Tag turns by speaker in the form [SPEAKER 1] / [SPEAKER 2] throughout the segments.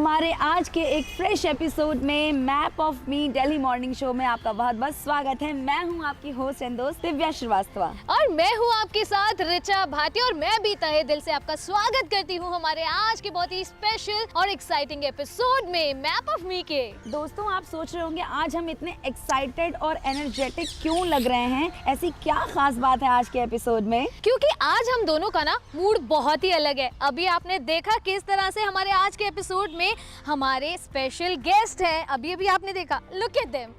[SPEAKER 1] हमारे आज के एक फ्रेश एपिसोड में map of me Delhi morning show में आपका बहुत बहुत स्वागत है। मैं हूं आपकी होस्ट एंड दोस्त दिव्या श्रीवास्तव
[SPEAKER 2] और मैं हूं आपके साथ ऋचा भाटिया और मैं भी तहे दिल से आपका स्वागत करती हूं हमारे आज के बहुत ही स्पेशल और एक्साइटिंग एपिसोड में मैप ऑफ मी के।
[SPEAKER 1] दोस्तों, आप सोच रहे होंगे आज हम इतने एक्साइटेड और एनर्जेटिक क्यों लग रहे हैं। ऐसी क्या खास बात है आज के एपिसोड में?
[SPEAKER 2] क्योंकि आज हम दोनों का ना मूड बहुत ही अलग है। अभी आपने देखा किस तरह से हमारे आज के एपिसोड में हमारे स्पेशल गेस्ट हैं। अभी आपने देखा, लुक एट देम।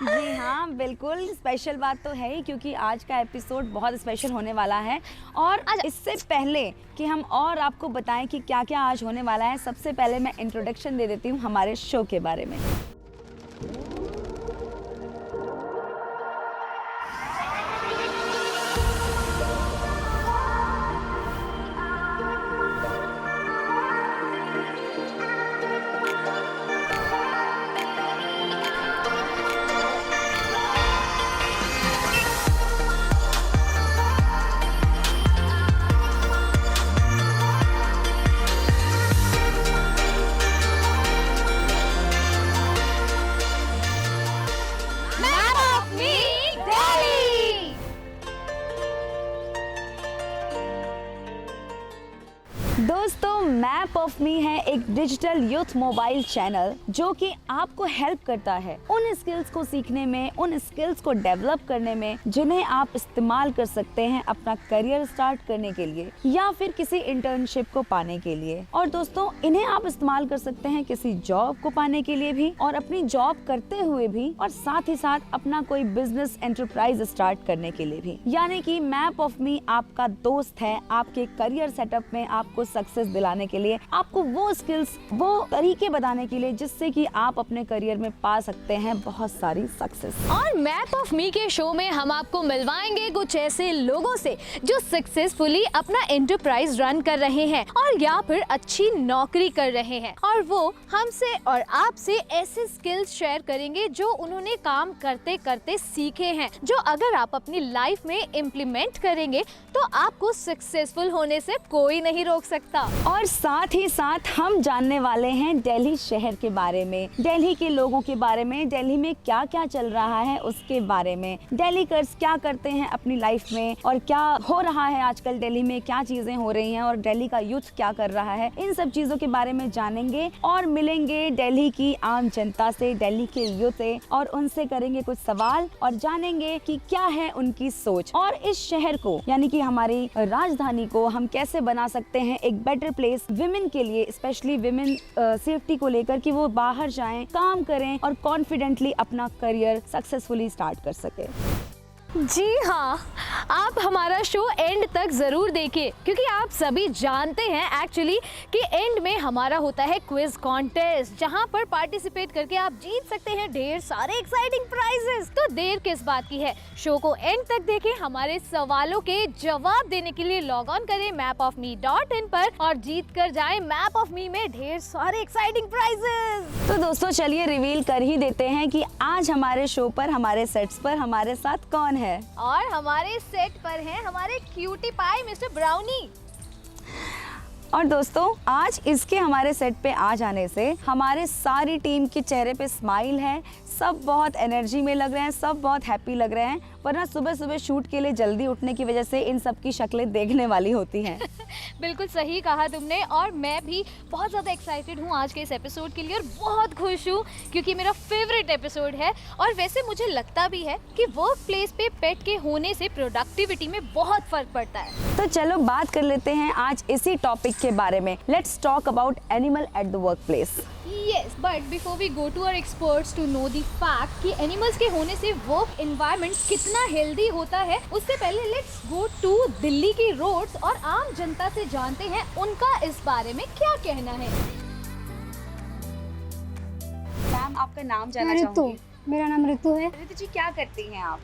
[SPEAKER 1] जी हाँ, बिल्कुल स्पेशल बात तो है ही, क्योंकि आज का एपिसोड बहुत स्पेशल होने वाला है। और इससे पहले कि हम और आपको बताएं कि क्या क्या आज होने वाला है, सबसे पहले मैं इंट्रोडक्शन दे देती हूँ हमारे शो के बारे में। दोस्तों, मैप ऑफ मी है एक डिजिटल यूथ मोबाइल चैनल जो कि आपको हेल्प करता है उन स्किल्स को सीखने में, उन स्किल्स को डेवलप करने में जिन्हें आप इस्तेमाल कर सकते हैं अपना करियर स्टार्ट करने के लिए या फिर किसी इंटर्नशिप को पाने के लिए। और दोस्तों, इन्हें आप इस्तेमाल कर सकते हैं किसी जॉब को पाने के लिए भी और अपनी जॉब करते हुए भी, और साथ ही साथ अपना कोई बिजनेस एंटरप्राइज स्टार्ट करने के लिए भी। यानी कि मैप ऑफ मी आपका दोस्त है आपके करियर सेटअप में आपको सक्सेस दिलाने के लिए, आपको वो स्किल्स, वो तरीके बताने के लिए जिससे कि आप अपने करियर में पा सकते हैं बहुत सारी सक्सेस।
[SPEAKER 2] और मैप ऑफ मी के शो में हम आपको मिलवाएंगे कुछ ऐसे लोगों से जो सक्सेसफुली अपना एंटरप्राइज रन कर रहे हैं और या फिर अच्छी नौकरी कर रहे हैं, और वो हमसे और आपसे ऐसे स्किल्स शेयर करेंगे जो उन्होंने काम करते करते सीखे हैं, जो अगर आप अपनी लाइफ में इम्प्लीमेंट करेंगे तो आपको सक्सेसफुल होने से कोई नहीं रोक सकता।
[SPEAKER 1] और साथ ही साथ हम जानने वाले हैं दिल्ली शहर के बारे में, दिल्ली के लोगों के बारे में, दिल्ली में क्या क्या चल रहा है उसके बारे में, दिल्लीकर्स क्या करते हैं अपनी लाइफ में और क्या हो रहा है आजकल दिल्ली में, क्या चीजें हो रही हैं और दिल्ली का यूथ क्या कर रहा है। इन सब चीजों के बारे में जानेंगे और मिलेंगे दिल्ली की आम जनता से, दिल्ली के यूथ से, और उनसे करेंगे कुछ सवाल और जानेंगे कि क्या है उनकी सोच और इस शहर को, यानी कि हमारी राजधानी को हम कैसे बना सकते हैं एक बेटर प्लेस विमेन के लिए, स्पेशली विमेन सेफ्टी को लेकर, कि वो बाहर जाएं, काम करें और कॉन्फिडेंटली अपना करियर सक्सेसफुली स्टार्ट कर सके।
[SPEAKER 2] जी हाँ, आप हमारा शो एंड तक ज़रूर देखिए, क्योंकि आप सभी जानते हैं एक्चुअली कि एंड में हमारा होता है क्विज कॉन्टेस्ट, जहां पर पार्टिसिपेट करके आप जीत सकते हैं ढेर सारे एक्साइटिंग प्राइजेस। तो देर किस बात की है, शो को एंड तक देखें, हमारे सवालों के जवाब देने के लिए लॉग ऑन करें mapofme.in पर और जीत कर जाएं मैप ऑफ मी में ढेर सारे एक्साइटिंग प्राइजेस।
[SPEAKER 1] तो दोस्तों, चलिए रिवील कर ही देते हैं कि आज हमारे शो पर, हमारे सेट्स पर हमारे साथ कौन है।
[SPEAKER 2] और हमारे सेट पर हैं हमारे क्यूटी पाई मिस्टर ब्राउनी।
[SPEAKER 1] और दोस्तों, आज इसके हमारे सेट पे आ जाने से हमारे सारी टीम के चेहरे पे स्माइल है, सब बहुत एनर्जी में लग रहे हैं, सब बहुत हैप्पी लग रहे हैं, वरना सुबह सुबह शूट के लिए जल्दी उठने की वजह से इन सब की शक्लें देखने वाली होती हैं।
[SPEAKER 2] बिल्कुल सही कहा तुमने, और मैं भी बहुत ज़्यादा एक्साइटेड हूँ आज के इस एपिसोड के लिए और बहुत खुश हूँ क्योंकि मेरा फेवरेट एपिसोड है। और वैसे मुझे लगता भी है कि वर्क प्लेस पे पेट के होने से प्रोडक्टिविटी में बहुत फर्क पड़ता है।
[SPEAKER 1] तो चलो बात कर लेते हैं आज इसी टॉपिक के बारे में। Let's talk about animal at the work place.
[SPEAKER 2] Yes, but before we go to our experts to know the fact कि एनिमल्स के होने से वर्क एनवायरनमेंट कितना हेल्दी होता है, उससे पहले लेट्स गो टू दिल्ली की रोड्स और आम जनता से जानते हैं उनका इस बारे में क्या कहना है।
[SPEAKER 1] मैम, आपका नाम जानना चाहूंगी।
[SPEAKER 3] मेरा नाम ऋतु है।
[SPEAKER 1] ऋतु जी, क्या करती हैं आप?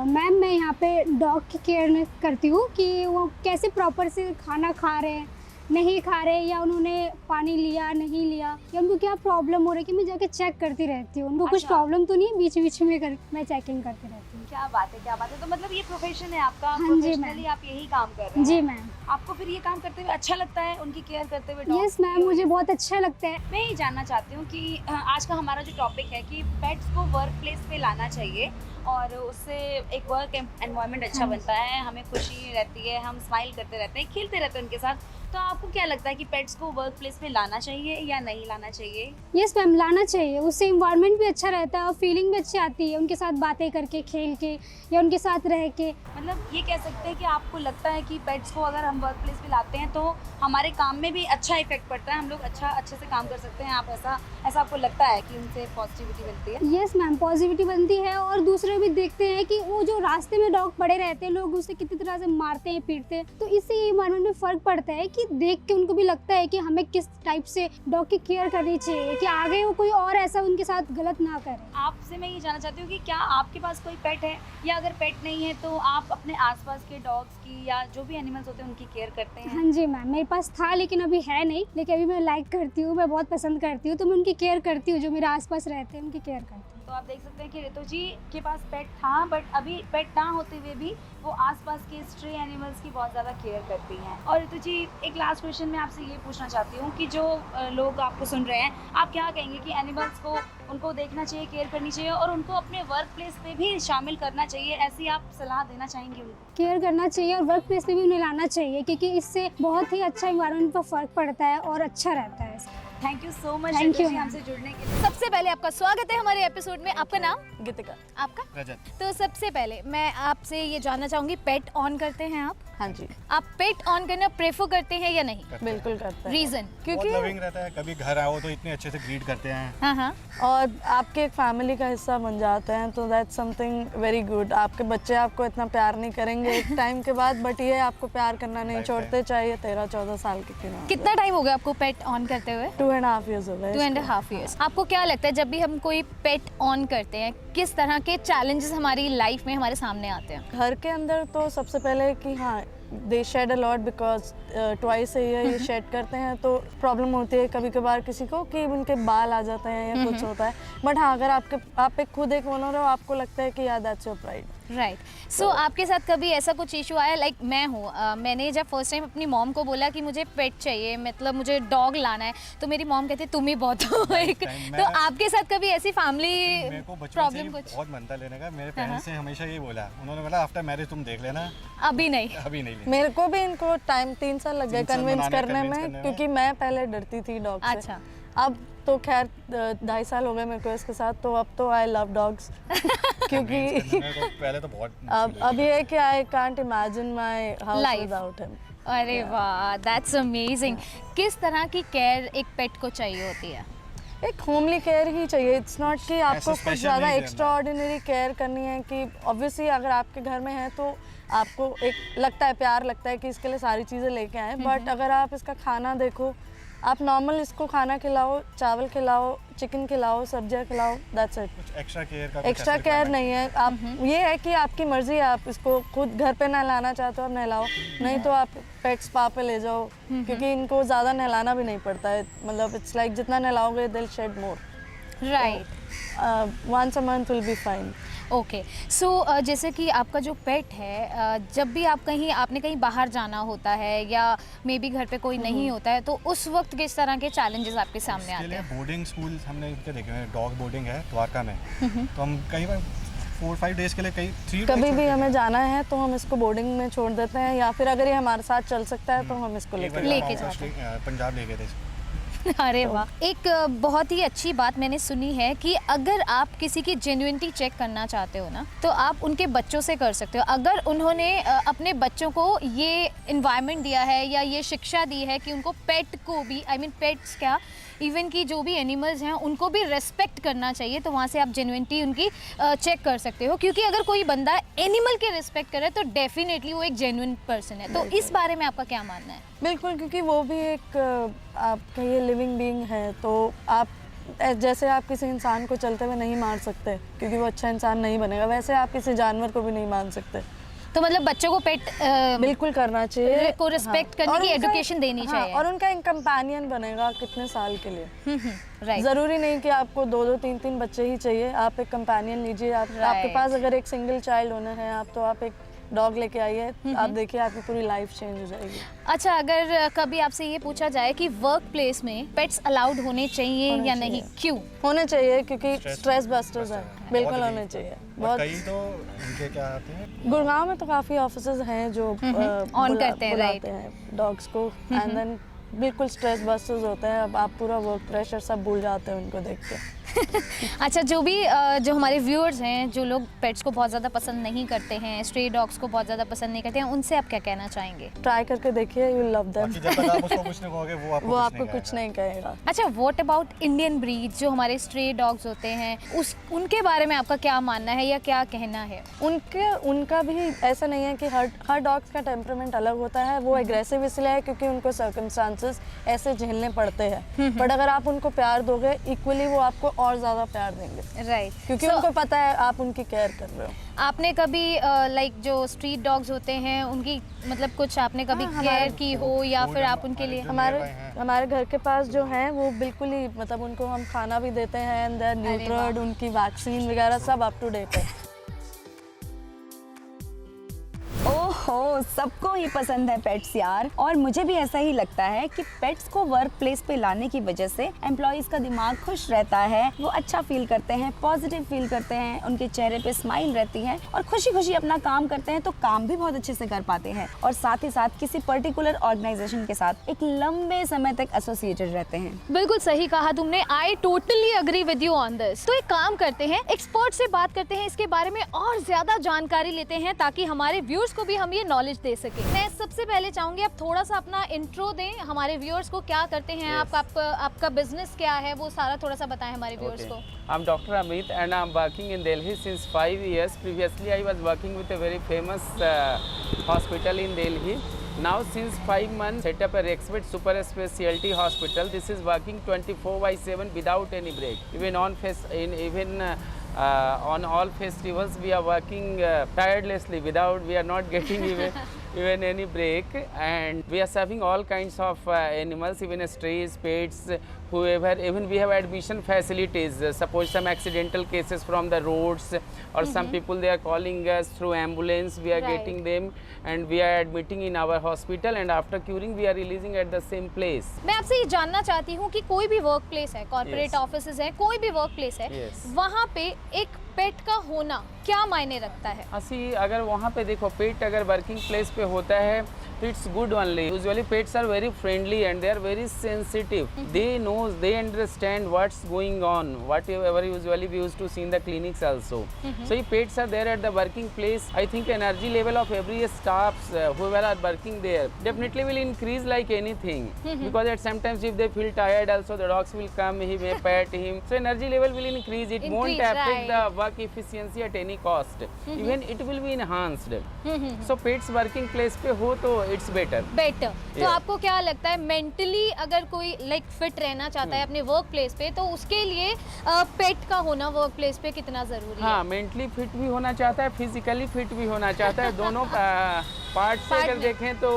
[SPEAKER 3] मैम, मैं यहाँ पे डॉग की केयर करती हूँ कि वो कैसे प्रॉपर से खाना खा रहे हैं, नहीं खा रहे या उन्होंने पानी लिया नहीं लिया या उनको क्या प्रॉब्लम हो रही है कि मैं जाके चेक करती रहती हूँ। उनको कुछ
[SPEAKER 1] अच्छा।
[SPEAKER 3] प्रॉब्लम तो नहीं, बीच बीच में मैं चेकिंग करती रहती हूँ।
[SPEAKER 1] क्या बात है, क्या बात है। तो मतलब ये प्रोफेशन है आपका,
[SPEAKER 3] हाँ जी,
[SPEAKER 1] प्रोफेशनली
[SPEAKER 3] मैम।
[SPEAKER 1] आप यही काम कर रहे हैं।
[SPEAKER 3] जी मैम।
[SPEAKER 1] आपको फिर ये काम करते हुए अच्छा लगता है, उनकी केयर करते हुए? dogs
[SPEAKER 3] यस
[SPEAKER 1] की?
[SPEAKER 3] मैम, मुझे बहुत अच्छा लगता है।
[SPEAKER 1] मैं ये जानना चाहती हूँ कि आज का हमारा जो टॉपिक है कि पेट्स को वर्क प्लेस पे लाना चाहिए और उससे एक वर्क एनवायरनमेंट अच्छा
[SPEAKER 3] हाँ।
[SPEAKER 1] बनता है, हमें खुशी रहती है, हम स्माइल करते रहते हैं, खेलते रहते हैं उनके साथ। तो आपको क्या लगता है कि पेट्स को वर्क प्लेस पे लाना चाहिए या नहीं लाना चाहिए?
[SPEAKER 3] यस मैम, लाना चाहिए। उससे इन्वायरमेंट भी अच्छा रहता है और फीलिंग भी अच्छी आती है उनके साथ बातें करके, खेल के या उनके साथ रह के।
[SPEAKER 1] मतलब ये कह सकते हैं कि आपको लगता है कि पेट्स को अगर हम वर्क प्लेस पे लाते हैं तो हमारे काम में भी अच्छा इफेक्ट पड़ता है, हम लोग अच्छे से काम कर सकते हैं। आप ऐसा आपको लगता है कि उनसे पॉजिटिविटी मिलती है?
[SPEAKER 3] यस मैम, पॉजिटिविटी बनती है और दूसरे भी देखते हैं कि वो जो रास्ते में डॉग पड़े रहते हैं, लोग उसे कितनी तरह से मारते हैं, पीटते हैं। तो इससे ये इन्वायरमेंट में फ़र्क पड़ता है कि देख के उनको भी लगता है कि हमें किस टाइप से डॉग की केयर करनी चाहिए कि आगे वो कोई और ऐसा उनके साथ गलत ना करे।
[SPEAKER 1] आपसे मैं ये जानना चाहती हूँ कि क्या आपके पास कोई पेट है, या अगर पेट नहीं है तो आप अपने आसपास के डॉग्स की या जो भी एनिमल्स होते हैं उनकी केयर करते हैं?
[SPEAKER 3] हाँ जी मैम, मेरे पास था लेकिन अभी है नहीं, लेकिन अभी मैं लाइक करती हूँ, मैं बहुत पसंद करती हूँ, तो मैं उनकी केयर करती हूँ। जो मेरे आसपास रहते हैं उनकी केयर करती हूँ।
[SPEAKER 1] तो आप देख सकते हैं कि ऋतु जी के पास पेट था, बट अभी पेट ना होते हुए भी वो आसपास के स्ट्रे एनिमल्स की बहुत ज़्यादा केयर करती हैं। और ऋतु जी, एक लास्ट क्वेश्चन मैं आपसे ये पूछना चाहती हूँ कि जो लोग आपको सुन रहे हैं, आप क्या कहेंगे कि एनिमल्स को उनको देखना चाहिए, केयर करनी चाहिए और उनको अपने वर्क प्लेस पे भी शामिल करना चाहिए, ऐसी आप सलाह देना चाहेंगे उनको?
[SPEAKER 3] केयर करना चाहिए और वर्क प्लेस पे भी उन्हें लाना चाहिए क्योंकि इससे बहुत ही अच्छा इन्वायरमेंट पर फ़र्क पड़ता है और अच्छा रहता है।
[SPEAKER 1] Thank you so much
[SPEAKER 3] Thank
[SPEAKER 1] Ritu
[SPEAKER 3] you,
[SPEAKER 1] जी
[SPEAKER 3] ma'am.
[SPEAKER 1] हमसे जुड़ने के लिए।
[SPEAKER 2] सबसे पहले आपका स्वागत है हमारे एपिसोड में। आपका नाम?
[SPEAKER 4] गीतिका।
[SPEAKER 2] आपका?
[SPEAKER 4] रजत।
[SPEAKER 2] तो सबसे पहले मैं आपसे ये जानना चाहूंगी, पेट ऑन करते हैं आप?
[SPEAKER 4] हाँ जी,
[SPEAKER 2] आप पेट ऑन करना प्रेफर करते हैं या नहीं?
[SPEAKER 4] बिल्कुल करते हैं।
[SPEAKER 2] रीजन?
[SPEAKER 5] बहुत
[SPEAKER 4] क्योंकि
[SPEAKER 5] लविंग रहता है, कभी घर आओ तो इतने अच्छे से ग्रीट करते हैं।
[SPEAKER 2] हाँ हाँ।
[SPEAKER 4] और आपके एक फैमिली का हिस्सा बन जाते हैं, तो दैट्स समथिंग वेरी गुड। आपके बच्चे आपको इतना प्यार नहीं करेंगे एक टाइम के बाद, बट ये आपको प्यार करना नहीं
[SPEAKER 5] Lifetime.
[SPEAKER 4] छोड़ते, चाहिए 13-14 साल के क्यों ना हो।
[SPEAKER 2] कितना टाइम हो गया आपको पेट ऑन करते हुए?
[SPEAKER 4] 2.5 years हो गए।
[SPEAKER 2] 2.5 years। आपको क्या लगता है जब भी हम कोई पेट ऑन करते हैं, किस तरह के चैलेंजेस हमारी लाइफ में हमारे सामने आते हैं?
[SPEAKER 4] घर के अंदर तो सबसे पहले कि हाँ, they shed a lot because twice a year ये शेड करते हैं, तो प्रॉब्लम होती है कभी कभार किसी को कि उनके बाल आ जाते हैं या कुछ होता है। बट हाँ, अगर आप खुद एक ओनर हो, आपको लगता है कि यार दैट्स योर प्राइड।
[SPEAKER 2] राइट। सो आपके साथ कभी ऐसा कुछ इशू आया? लाइक मैं हूँ, मैंने जब फर्स्ट टाइम अपनी मॉम को बोला कि मुझे पेट चाहिए, मतलब मुझे डॉग लाना है, तो मेरी मॉम कहती तुम ही बहुत हो एक। तो आपके साथ कभी ऐसी फैमिली
[SPEAKER 5] मेरे को बचपन से
[SPEAKER 2] प्रॉब्लम
[SPEAKER 5] ही
[SPEAKER 2] कुछ?
[SPEAKER 5] बहुत मन था लेने का। मेरे
[SPEAKER 2] हाँ,
[SPEAKER 5] पेरेंट्स ने हमेशा ये बोला, उन्होंने बोला आफ्टर मैरिज तुम देख लेना,
[SPEAKER 2] अभी नहीं?
[SPEAKER 5] अभी नहीं लेना।
[SPEAKER 4] मेरे को भी इनको टाइम 3 साल लग गए
[SPEAKER 5] 3 साल
[SPEAKER 4] कन्विंस
[SPEAKER 5] बनाने-
[SPEAKER 4] करने
[SPEAKER 5] convince
[SPEAKER 4] में,
[SPEAKER 5] करने में।
[SPEAKER 4] क्योंकि मैं पहले डरती थी डॉग से।
[SPEAKER 2] अच्छा।
[SPEAKER 4] अब तो खैर 2.5 साल हो गए मेरे को इसके साथ, तो अब तो आई लव डॉग्स क्योंकि
[SPEAKER 5] Convince करने में तो पहले तो बहुत
[SPEAKER 4] अब ये है कि I can't imagine my house
[SPEAKER 2] Life.
[SPEAKER 4] Without him.
[SPEAKER 2] अरे वाह, दैट्स अमेजिंग। किस तरह की केयर एक पेट को चाहिए होती है?
[SPEAKER 4] एक होमली केयर ही चाहिए। इट्स नॉट कि आपको कुछ
[SPEAKER 5] special
[SPEAKER 4] ज़्यादा
[SPEAKER 5] नहीं देना।
[SPEAKER 4] एक्स्ट्रा ऑर्डिनरी केयर करनी है कि ऑब्वियसली अगर आपके घर में है तो आपको एक लगता है, प्यार लगता है कि इसके लिए सारी चीज़ें लेके आए। बट अगर आप इसका खाना देखो, आप नॉर्मल इसको खाना खिलाओ, चावल खिलाओ, चिकन खिलाओ, सब्जियां खिलाओ, दैट्स इट।
[SPEAKER 5] कुछ एक्स्ट्रा केयर का
[SPEAKER 4] एक्स्ट्रा केयर नहीं है। आप ये है कि आपकी मर्जी है, आप इसको खुद घर पे नहलाना चाहते हो आप नहलाओ, नहीं तो आप पेट स्पा पे ले जाओ, क्योंकि इनको ज़्यादा नहलाना भी नहीं पड़ता है। मतलब इट्स लाइक जितना नहलाओगे they'll shed more.
[SPEAKER 2] Right.
[SPEAKER 4] Once a month will be fine.
[SPEAKER 2] Okay. So जैसे कि आपका जो पेट है, जब भी आपने कहीं बाहर जाना होता है या मे बी घर पे कोई नहीं होता है, तो उस वक्त किस तरह के चैलेंजेस आपके सामने
[SPEAKER 5] इसके
[SPEAKER 2] आते
[SPEAKER 5] लिए
[SPEAKER 2] हैं?
[SPEAKER 5] बोर्डिंग स्कूल हमने इनके देखे हैं। डॉग बोर्डिंग है द्वारका में, तो हम कई बार 4-5 डेज के लिए
[SPEAKER 4] कभी भी हमें जाना है तो हम इसको बोर्डिंग में छोड़ देते हैं, या फिर अगर ये हमारे साथ चल सकता है तो हम इसको
[SPEAKER 2] लेके
[SPEAKER 4] जाते हैं।
[SPEAKER 5] पंजाब ले गए थे इसको।
[SPEAKER 2] अरे वाह। एक बहुत ही अच्छी बात मैंने सुनी है कि अगर आप किसी की जेन्युइनिटी चेक करना चाहते हो ना, तो आप उनके बच्चों से कर सकते हो। अगर उन्होंने अपने बच्चों को ये इन्वायरमेंट दिया है या ये शिक्षा दी है कि उनको पेट को भी, आई मीन पेट्स क्या, इवन की जो भी एनिमल्स हैं उनको भी रेस्पेक्ट करना चाहिए, तो वहाँ से आप जेन्युइनिटी उनकी चेक कर सकते हो। क्योंकि अगर कोई बंदा एनिमल के रिस्पेक्ट करे तो डेफिनेटली वो एक जेन्युइन पर्सन है। तो इस बारे में आपका क्या मानना है?
[SPEAKER 4] बिल्कुल, क्योंकि वो भी एक आप कहिए लिविंग बीइंग है, तो आप जैसे आप किसी इंसान को चलते हुए नहीं मार सकते क्योंकि वो अच्छा इंसान नहीं बनेगा, वैसे आप किसी जानवर को भी नहीं मान सकते।
[SPEAKER 2] तो मतलब बच्चों को पेट
[SPEAKER 4] बिल्कुल करना चाहिए,
[SPEAKER 2] को रिस्पेक्ट करने
[SPEAKER 4] और
[SPEAKER 2] की
[SPEAKER 4] उनका-
[SPEAKER 2] एजुकेशन देनी
[SPEAKER 4] हाँ,
[SPEAKER 2] चाहिए।
[SPEAKER 4] और उनका एक कंपेनियन बनेगा कितने साल के लिए।
[SPEAKER 2] राइट।
[SPEAKER 4] जरूरी नहीं कि आपको 2-2 3-3 बच्चे ही चाहिए, आप एक कंपेनियन लीजिए। आपके
[SPEAKER 2] Right.
[SPEAKER 4] पास अगर एक सिंगल चाइल्ड ओनर है आप, तो आप एक डॉग लेके आइए, आप देखिए आपकी पूरी लाइफ चेंज हो जाएगी।
[SPEAKER 2] अच्छा, अगर कभी आपसे ये पूछा जाए कि वर्क प्लेस में पेट्स अलाउड होने चाहिए
[SPEAKER 4] होने
[SPEAKER 2] या
[SPEAKER 4] चाहिए।
[SPEAKER 2] नहीं, क्यों?
[SPEAKER 4] होने चाहिए क्योंकि स्ट्रेस बस्टर्स है,
[SPEAKER 5] बहुत
[SPEAKER 4] बिल्कुल
[SPEAKER 5] ही-
[SPEAKER 4] होने चाहिए।
[SPEAKER 5] और
[SPEAKER 4] बहुत
[SPEAKER 5] कई तो उनके क्या आते हैं,
[SPEAKER 4] गुड़गांव में तो काफ़ी ऑफिसेज हैं जो
[SPEAKER 2] On करते हैं, right.
[SPEAKER 4] बुलाते हैं डॉग्स को, एंड देन बिल्कुल स्ट्रेस बस्टर्स होते हैं। अब आप पूरा वर्क प्रेशर सब भूल जाते हैं उनको देख के।
[SPEAKER 2] अच्छा, जो हमारे व्यूअर्स हैं, जो लोग पेट्स को बहुत ज़्यादा पसंद नहीं करते हैं, स्ट्रे डॉग्स को बहुत ज़्यादा पसंद नहीं करते हैं, उनसे आप क्या कहना चाहेंगे?
[SPEAKER 4] ट्राई करके देखिए, यू लव देम।
[SPEAKER 5] बाकी जब तक आप उसको कुछ नहीं कहोगे वो
[SPEAKER 4] आपको कुछ नहीं कहेगा।
[SPEAKER 2] अच्छा, व्हाट अबाउट इंडियन ब्रीड, जो हमारे स्ट्रे डॉग्स होते हैं, उनके बारे में आपका क्या मानना है या क्या कहना है?
[SPEAKER 4] उनका भी ऐसा नहीं है कि हर डॉग्स का टेम्परामेंट अलग होता है। वो एग्रेसिव इसलिए है क्योंकि उनको सर्कमस्टांसेस ऐसे झेलने पड़ते हैं, बट अगर आप उनको प्यार दोगे इक्वली वो आपको और ज़्यादा प्यार देंगे,
[SPEAKER 2] राइट।
[SPEAKER 4] क्योंकि उनको पता है आप उनकी केयर कर रहे हो।
[SPEAKER 2] आपने कभी लाइक जो स्ट्रीट डॉग्स होते हैं उनकी मतलब कुछ आपने कभी
[SPEAKER 4] हाँ,
[SPEAKER 2] केयर की हो या फिर आप उनके लिए?
[SPEAKER 4] हमारे घर के पास जो हैं वो बिल्कुल ही मतलब उनको हम खाना भी देते हैं, एंड देयर न्यूट्रड, उनकी वैक्सीन वगैरह सब अप टू डेट है।
[SPEAKER 1] ओहो, सबको ही पसंद है पेट्स यार, और मुझे भी ऐसा ही लगता है कि पेट्स को वर्क प्लेस पे लाने की वजह से एम्प्लॉइज का दिमाग खुश रहता है, वो अच्छा फील करते हैं, पॉजिटिव फील करते हैं, उनके चेहरे पे स्माइल रहती है और खुशी खुशी अपना काम करते हैं, तो काम भी बहुत अच्छे से कर पाते हैं और साथ ही साथ किसी पर्टिकुलर ऑर्गेनाइजेशन के साथ एक लंबे समय तक एसोसिएटेड रहते हैं।
[SPEAKER 2] बिल्कुल सही कहा तुमने, I totally agree with you on this. तो एक काम करते हैं, एक्सपर्ट से बात करते हैं, इसके बारे में और ज्यादा जानकारी लेते हैं ताकि हमारे व्यूअर्स को भी हम ये नॉलेज दे सके। मैं सबसे पहले चाहूंगी आप थोड़ा सा अपना इंट्रो दें हमारे व्यूअर्स को, क्या करते हैं आपका बिजनेस क्या है, वो सारा थोड़ा सा बताएं हमारे व्यूअर्स को।
[SPEAKER 6] I'm Dr. Amit and I'm working in Delhi since 5 years. Previously I was working with a very famous hospital in Delhi. Now since 5 months set up a Rexbed Super Specialty Hospital. This is working 24/7 without any break. Even on all festivals we are working tirelessly we are not getting even any break, and we are serving all kinds of animals, even strays, pets, whoever. Even we have admission facilities. Suppose some accidental cases from the roads or some people they are calling us through ambulance, we are
[SPEAKER 2] Right.
[SPEAKER 6] getting them and we are admitting in our hospital, and after curing we are releasing at the same place.
[SPEAKER 2] मैं आपसे ये जानना चाहती हूँ कि कोई भी work place है, कॉर्पोरेट
[SPEAKER 6] Yes.
[SPEAKER 2] ऑफिसेज है, कोई भी वर्क प्लेस है,
[SPEAKER 6] Yes.
[SPEAKER 2] वहाँ पे एक पेट का होना क्या मायने रखता है?
[SPEAKER 6] असी अगर वहाँ पे देखो पेट अगर वर्किंग प्लेस पे होता है तो it's good only. Usually pets are very friendly and they are very sensitive. They knows, they understand what's going on, whatever usually we use to see in the clinics also. So if pets are there at the working place, I think energy level of every staffs whoever are working there definitely will increase like anything. Because at sometimes if they feel tired also the dogs will come, he may pet him. So energy level will increase. It won't
[SPEAKER 2] Increase,
[SPEAKER 6] affect
[SPEAKER 2] right.
[SPEAKER 6] the work efficiency at any cost. Even it will be enhanced. So pets working place पे हो तो it's better.
[SPEAKER 2] Better. तो
[SPEAKER 6] Yes.
[SPEAKER 2] आपको क्या लगता है mentally अगर कोई लाइक फिट रहना चाहता है अपने वर्क प्लेस पे, तो उसके लिए पेट का होना वर्क प्लेस पे कितना जरूरी
[SPEAKER 6] हाँ,
[SPEAKER 2] है?
[SPEAKER 6] मेंटली फिट भी होना चाहता है, फिजिकली फिट भी होना चाहता है. दोनों पार्ट से अगर
[SPEAKER 2] में।
[SPEAKER 6] देखें तो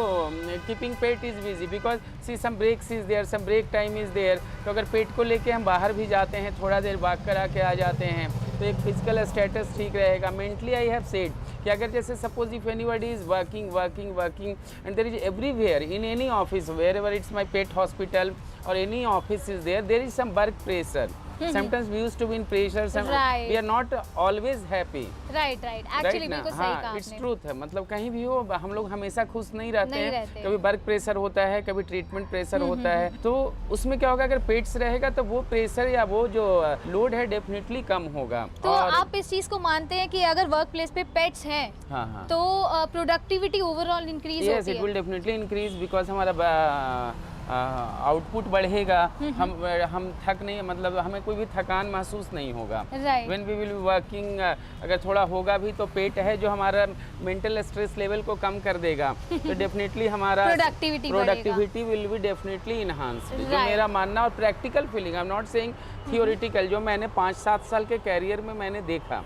[SPEAKER 6] keeping pet is busy because see some breaks is there, some break time is there. तो अगर पेट को लेके हम बाहर भी जाते हैं, थोड़ा देर वॉक करा के आ जाते हैं, तो एक फिजिकल स्टेटस ठीक रहेगा. मेंटली आई हैव सेड कि अगर जैसे suppose if anybody is working and there is everywhere in any office wherever it's my pet hospital or any office is there is some work pressure. Sometimes we used to be in pressure,
[SPEAKER 2] Right.
[SPEAKER 6] we are not always happy.
[SPEAKER 2] Right actually बिल्कुल सही कहा
[SPEAKER 6] it's
[SPEAKER 2] आपने।
[SPEAKER 6] Truth है. मतलब कहीं भी हो हम लोग हमेशा खुश नहीं रहते
[SPEAKER 2] नहीं
[SPEAKER 6] हैं.
[SPEAKER 2] रहते।
[SPEAKER 6] कभी वर्क प्रेशर होता है, कभी ट्रीटमेंट प्रेशर होता है. तो उसमें क्या होगा, अगर पेट्स रहेगा तो वो प्रेशर या वो जो लोड है डेफिनेटली कम होगा.
[SPEAKER 2] तो
[SPEAKER 6] और
[SPEAKER 2] आप इस चीज को मानते हैं कि अगर वर्क प्लेस पे पेट्स हैं
[SPEAKER 6] तो
[SPEAKER 2] प्रोडक्टिविटी ओवरऑल इंक्रीज
[SPEAKER 6] यस
[SPEAKER 2] होती
[SPEAKER 6] इट
[SPEAKER 2] है?
[SPEAKER 6] विल डेफिनेटली इंक्रीज बिकॉज हमारा आउटपुट बढ़ेगा, हम थक नहीं, मतलब हमें कोई भी थकान महसूस नहीं होगा।
[SPEAKER 2] Right.
[SPEAKER 6] When we will be working, अगर थोड़ा होगा भी तो पेट है जो हमारा मेंटल स्ट्रेस लेवल को कम कर देगा, तो डेफिनेटली हमारा productivity will be definitely enhanced, जो
[SPEAKER 2] Right.
[SPEAKER 6] मेरा मानना और practical feeling, I am not saying theoretical, जो मैंने 5-7 साल के कैरियर में मैंने देखा।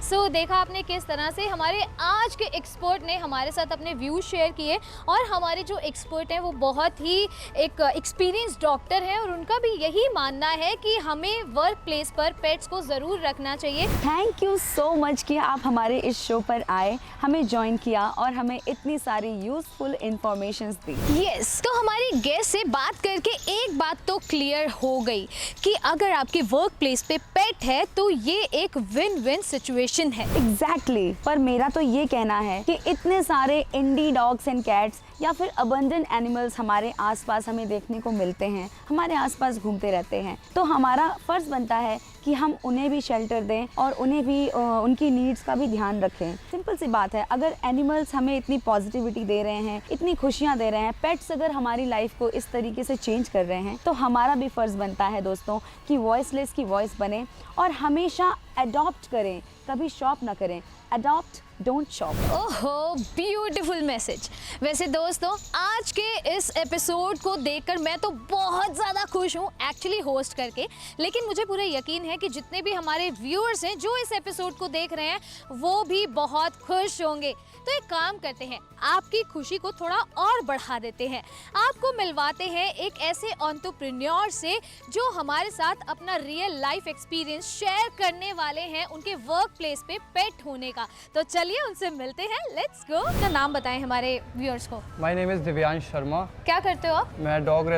[SPEAKER 2] सो देखा आपने किस तरह से हमारे आज के एक्सपर्ट ने हमारे साथ अपने व्यूज शेयर किए, और हमारे जो एक्सपर्ट हैं वो बहुत ही एक एक्सपीरियंस डॉक्टर हैं, और उनका भी यही मानना है कि हमें वर्क प्लेस पर पेट्स को ज़रूर रखना चाहिए।
[SPEAKER 1] थैंक यू सो मच कि आप हमारे इस शो पर आए, हमें ज्वाइन किया और हमें इतनी सारी यूजफुल इंफॉर्मेशन दी।
[SPEAKER 2] यस, तो हमारी गेस्ट से बात करके एक बात तो क्लियर हो गई कि अगर आपके वर्क प्लेस पे पेट है तो ये एक विन विन सिचुएशन है।
[SPEAKER 1] एग्जैक्टली पर मेरा तो ये कहना है कि इतने सारे इंडी डॉग्स एंड कैट्स या फिर अबंडन एनिमल्स हमारे आसपास हमें देखने को मिलते हैं, हमारे आसपास घूमते रहते हैं, तो हमारा फ़र्ज़ बनता है कि हम उन्हें भी शेल्टर दें और उन्हें भी उनकी नीड्स का भी ध्यान रखें। सिंपल सी बात है, अगर एनिमल्स हमें इतनी पॉजिटिविटी दे रहे हैं, इतनी खुशियाँ दे रहे हैं, पेट्स अगर हमारी लाइफ को इस तरीके से चेंज कर रहे हैं, तो हमारा भी फ़र्ज़ बनता है दोस्तों कि वॉइसलेस की वॉइस बने और हमेशा अडॉप्ट करें, कभी शॉप ना करें। Adopt, don't shop.
[SPEAKER 2] ओहो, ब्यूटीफुल मैसेज। वैसे दोस्तों, आज के इस एपिसोड को देखकर मैं तो बहुत ज़्यादा खुश हूँ एक्चुअली होस्ट करके, लेकिन मुझे पूरा यकीन है कि जितने भी हमारे व्यूअर्स हैं जो इस एपिसोड को देख रहे हैं वो भी बहुत खुश होंगे। तो एक काम करते हैं, आपकी खुशी को थोड़ा और बढ़ा देते हैं, आपको मिलवाते हैं एक ऐसे एंटरप्रेन्योर से जो हमारे साथ अपना रियल लाइफ एक्सपीरियंस शेयर करने वाले हैं उनके वर्क प्लेस पे पेट होने का। तो चलिए उनसे मिलते हैं, लेट्स गो। तो नाम बताएं हमारे व्यूअर्स को।
[SPEAKER 7] My name is Divyansh Sharma.
[SPEAKER 2] क्या करते हो आप?
[SPEAKER 7] मैं डॉग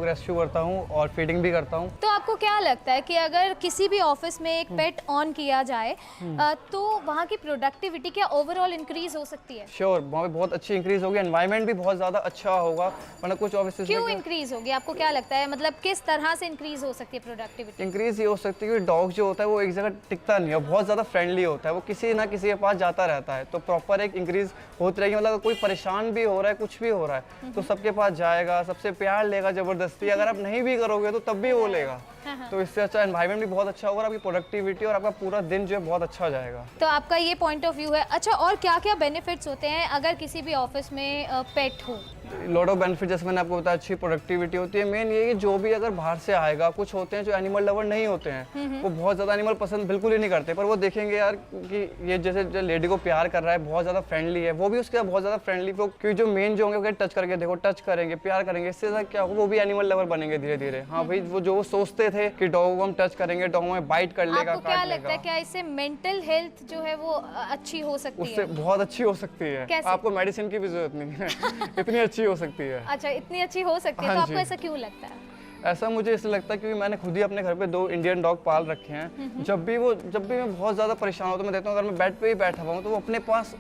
[SPEAKER 7] रेस्क्यू करता हूँ और फीडिंग भी करता हूँ।
[SPEAKER 2] तो आपको क्या लगता है कि अगर किसी भी ऑफिस में एक पेट ऑन किया जाए तो वहाँ की प्रोडक्टिविटी क्या ओवरऑल इंक्रीज हो सकती है?
[SPEAKER 7] श्योर, वहाँ पे बहुत अच्छी इंक्रीज होगी, एनवायरनमेंट भी बहुत ज़्यादा अच्छा होगा, वरना कुछ ऑफिस
[SPEAKER 2] क्यों इंक्रीज होगी? आपको क्या लगता है, मतलब किस तरह से इंक्रीज हो सकती है प्रोडक्टिविटी?
[SPEAKER 7] इंक्रीज ये हो सकती है कि डॉग जो होता है वो एक जगह टिकता नहीं है, बहुत ज़्यादा फ्रेंडली होता है, वो किसी ना किसी के पास जाता रहता है, तो प्रॉपर एक इंक्रीज होती रहेगी। मतलब कोई परेशान भी हो रहा है, कुछ भी हो रहा है, तो सबके पास जाएगा, सबसे प्यार लेगा ज़बरदस्ती, अगर आप नहीं भी करोगे तो तब भी वो लेगा। तो इससे अच्छा एनवायरनमेंट भी बहुत अच्छा होगा, आपकी प्रोडक्टिविटी और आपका पूरा दिन जो है बहुत अच्छा जाएगा।
[SPEAKER 2] तो आपका ये पॉइंट ऑफ व्यू है। अच्छा, और क्या क्या बेनिफिट्स होते हैं अगर किसी भी ऑफिस में पेट हो?
[SPEAKER 7] लॉट ऑफ बेनिफिट, जैसे मैंने आपको बताया, अच्छी प्रोडक्टिविटी होती है। मेन ये कि जो भी अगर बाहर से आएगा, कुछ होते हैं जो एनिमल लवर नहीं होते हैं, वो बहुत ज़्यादा एनिमल पसंद बिल्कुल ही नहीं करते, पर वो देखेंगे यार कि ये जैसे जो लेडी को प्यार कर रहा है, बहुत ज़्यादा फ्रेंडली है, वो भी उसके बहुत ज़्यादा फ्रेंडली, क्योंकि जो मेन जो होंगे वो टच करके देखो, टच करेंगे, प्यार करेंगे, इससे ज़्यादा क्या होगा, वो भी एनिमल लवर बनेंगे धीरे धीरे। हाँ भाई, वो जो सोचते थे कि डॉग को हम टच करेंगे, डॉग में बाइट कर लेगा,
[SPEAKER 2] आपको क्या लगता है, क्या इससे मेंटल हेल्थ जो है वो अच्छी हो सकती है?
[SPEAKER 7] उससे बहुत अच्छी हो सकती है।
[SPEAKER 2] कैसे?
[SPEAKER 7] आपको मेडिसिन की भी जरूरत नहीं है, इतनी अच्छी हो सकती है।
[SPEAKER 2] अच्छा, इतनी अच्छी हो सकती है?
[SPEAKER 7] हाँ
[SPEAKER 2] तो आपको
[SPEAKER 7] जी।
[SPEAKER 2] ऐसा क्यों लगता है?
[SPEAKER 7] ऐसा मुझे इसलिए लगता है क्योंकि मैंने खुद ही अपने घर पे 2 इंडियन डॉग पाल रखे हैं। जब भी मैं बहुत ज़्यादा परेशान होता हूँ, मैं देखता हूँ अगर मैं बेड पे ही बैठा हुआ हूँ तो वो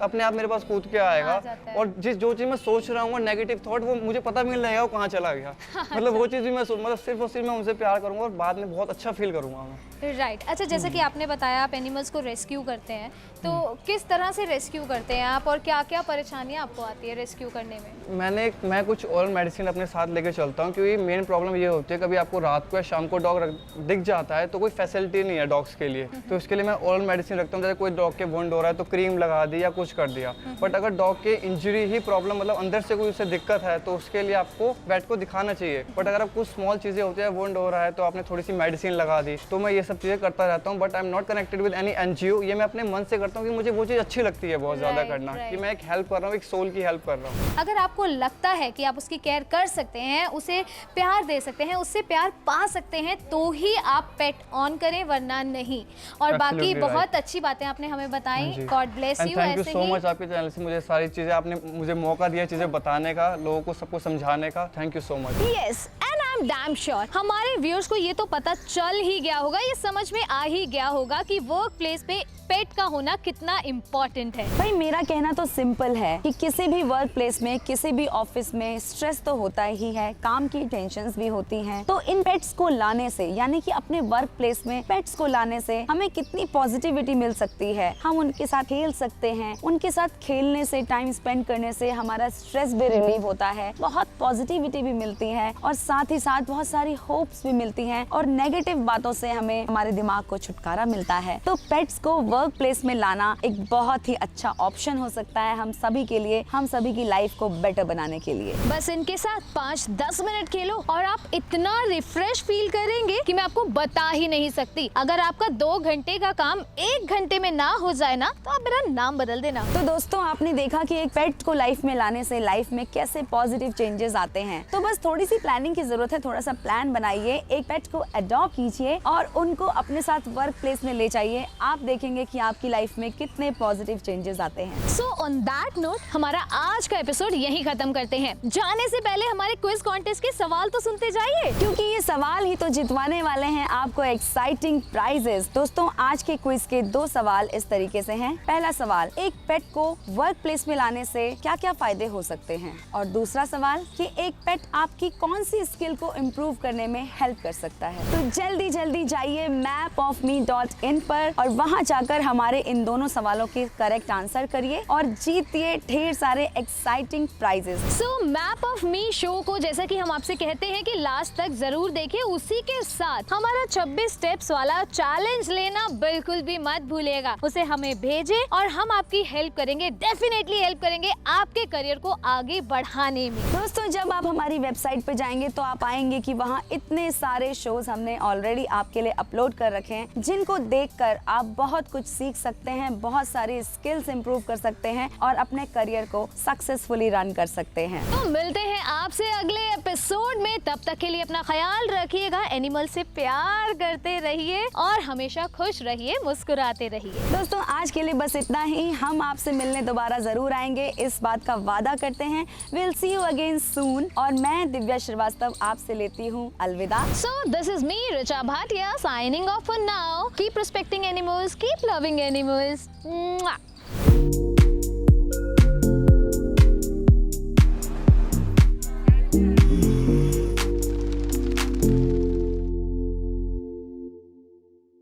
[SPEAKER 7] अपने आप मेरे पास कूद के आएगा, और जो चीज़ मैं सोच रहा हूँ नेगेटिव थॉट, वो मुझे पता भी नहीं लगेगा वो कहाँ चला गया। मतलब वो चीज़ भी मैं मतलब सिर्फ और सिर्फ मैं उनसे प्यार करूँगा और बाद में बहुत अच्छा फील करूँगा मैं।
[SPEAKER 2] राइट। अच्छा, जैसे कि आपने बताया आप एनिमल्स को रेस्क्यू करते हैं, तो किस तरह से रेस्क्यू करते हैं आप और क्या क्या परेशानियाँ आपको आती है रेस्क्यू करने में?
[SPEAKER 7] मैं कुछ और मेडिसिन अपने साथ लेके चलता हूँ, क्योंकि मेन प्रॉब्लम ये होती है कभी आपको रात को या शाम को डॉग दिख जाता है तो कोई फैसिलिटी नहीं है डॉग्स के लिए, तो इसके लिए मैं ओरल मेडिसिन रखता हूँ। जैसे कोई डॉग के वुंड हो रहा है तो क्रीम लगा दी या कुछ कर दिया, बट अगर डॉग के इंजरी ही प्रॉब्लम, मतलब अंदर से कोई उसे दिक्कत है, तो उसके लिए आपको वेट को दिखाना चाहिए। बट अगर आप कुछ स्मॉल चीज़ें होती है, वुंड हो रहा है तो आपने थोड़ी सी मेडिसिन लगा दी, तो मैं ये सब चीज़ें करता रहता हूँ। But I am not connected with any NGO, ये मैं अपने मन से करता हूँ कि मुझे वो चीज़ अच्छी लगती है बहुत ज़्यादा करना, कि मैं एक हेल्प कर रहा हूँ, एक सोल की हेल्प कर रहा हूँ।
[SPEAKER 2] अगर आपको लगता है कि आप उसकी केयर कर सकते हैं, उसे प्यार दे सकते हैं, उससे प्यार पा सकते हैं, तो ही आप पेट ऑन करें, वरना नहीं। और बाकी बहुत अच्छी बातें आपने हमें बताई, God bless you.
[SPEAKER 7] Thank you so much आपके चैनल से मुझे सारी चीज़ें, आपने मुझे मौका दिया चीज़ें बताने का, लोगों को सबको समझाने का। Thank you so much.
[SPEAKER 2] Yes, and I am damn sure हमारे व्यूअर्स को ये तो पता चल ही गया होगा, ये समझ में आ ही गया होगा कि वर्क प्लेस पे पेट का होना कितना इम्पोर्टेंट है।
[SPEAKER 1] भाई मेरा कहना तो सिंपल है कि किसी भी वर्क प्लेस में, किसी भी ऑफिस में स्ट्रेस तो होता ही है, काम की टेंशन्स भी होती हैं। तो इन पेट्स को लाने से, यानी कि अपने वर्क प्लेस में पेट्स को लाने से हमें कितनी पॉजिटिविटी मिल सकती है। हम उनके साथ खेल सकते हैं, उनके साथ खेलने से, टाइम स्पेंड करने से हमारा स्ट्रेस भी रिलीव होता है, बहुत पॉजिटिविटी भी मिलती है और साथ ही साथ बहुत सारी होप्स भी मिलती हैं और नेगेटिव बातों से हमें हमारे दिमाग को छुटकारा मिलता है। तो पेट्स को वर्क प्लेस में लाना एक बहुत ही अच्छा ऑप्शन हो सकता है हम सभी के लिए, हम सभी की लाइफ को बेटर बनाने के लिए।
[SPEAKER 2] बस इनके साथ 5-10 मिनट खेलो और आप इतना रिफ्रेश फील करेंगे कि मैं आपको बता ही नहीं सकती। अगर आपका 2 घंटे का काम 1 घंटे में ना हो जाए ना, तो आप मेरा नाम बदल देना।
[SPEAKER 1] तो दोस्तों आपने देखा कि एक पेट को लाइफ में लाने से लाइफ में कैसे पॉजिटिव चेंजेस आते हैं। तो बस थोड़ी सी प्लानिंग की जरूरत है, थोड़ा सा प्लान बनाइए, एक पेट को अडॉप्ट कीजिए और उनको अपने साथ वर्क प्लेस में ले जाइए। आप देखेंगे कि आपकी लाइफ में कितने पॉजिटिव चेंजेस आते हैं।
[SPEAKER 2] सो ऑन दैट नोट हमारा आज का एपिसोड यहीं खत्म करते हैं। जाने से पहले हमारे क्विज कॉन्टेस्ट के सवाल तो सुनते जाइए,
[SPEAKER 1] क्योंकि ये सवाल ही तो जितवाने वाले हैं आपको एक्साइटिंग प्राइजेस। दोस्तों आज के क्विज के 2 सवाल इस तरीके से हैं। पहला सवाल, एक पेट को वर्क प्लेस में लाने से क्या क्या फायदे हो सकते हैं, और दूसरा सवाल कि एक पेट आपकी कौन सी स्किल को इम्प्रूव करने में हेल्प कर सकता है। तो जल्दी जल्दी जाइए mapofme.in पर और वहाँ जाकर हमारे इन दोनों सवालों के करेक्ट आंसर करिए और जीतिए ढेर सारे exciting prices.
[SPEAKER 2] So map of me show को जैसा कि हम आपसे कहते हैं कि लास्ट तक जरूर देखिए, उसी के साथ हमारा 26 स्टेप्स वाला चैलेंज लेना बिल्कुल भी मत भूलिएगा। उसे हमें भेजें और हम आपकी हेल्प करेंगे, डेफिनेटली हेल्प करेंगे आपके करियर को आगे बढ़ाने में।
[SPEAKER 1] दोस्तों जब आप हमारी वेबसाइट पे जाएंगे तो आप पाएंगे कि वहाँ इतने सारे शोज हमने ऑलरेडी आपके लिए अपलोड कर रखे हैं, जिनको देखकर आप बहुत कुछ सीख सकते हैं, बहुत सारी स्किल्स इंप्रूव कर सकते हैं और अपने करियर को सक्सेसफुली रन कर सकते हैं।
[SPEAKER 2] तो मिलते हैं आपसे अगले एपिसोड में, तब तक के लिए अपना ख्याल रखिएगा, एनिमल से प्यार करते रहिए और हमेशा खुश रहिए, मुस्कुराते रहिए।
[SPEAKER 1] दोस्तों आज के लिए बस इतना ही। हम आपसे मिलने दोबारा जरूर आएंगे, इस बात का वादा करते हैं। विल सी यू अगेन सून। और मैं दिव्या श्रीवास्तव आपसे लेती हूँ अलविदा।
[SPEAKER 2] So this is me, Richa Bhatia, signing off for now. Keep respecting animals, keep loving animals. Mwah.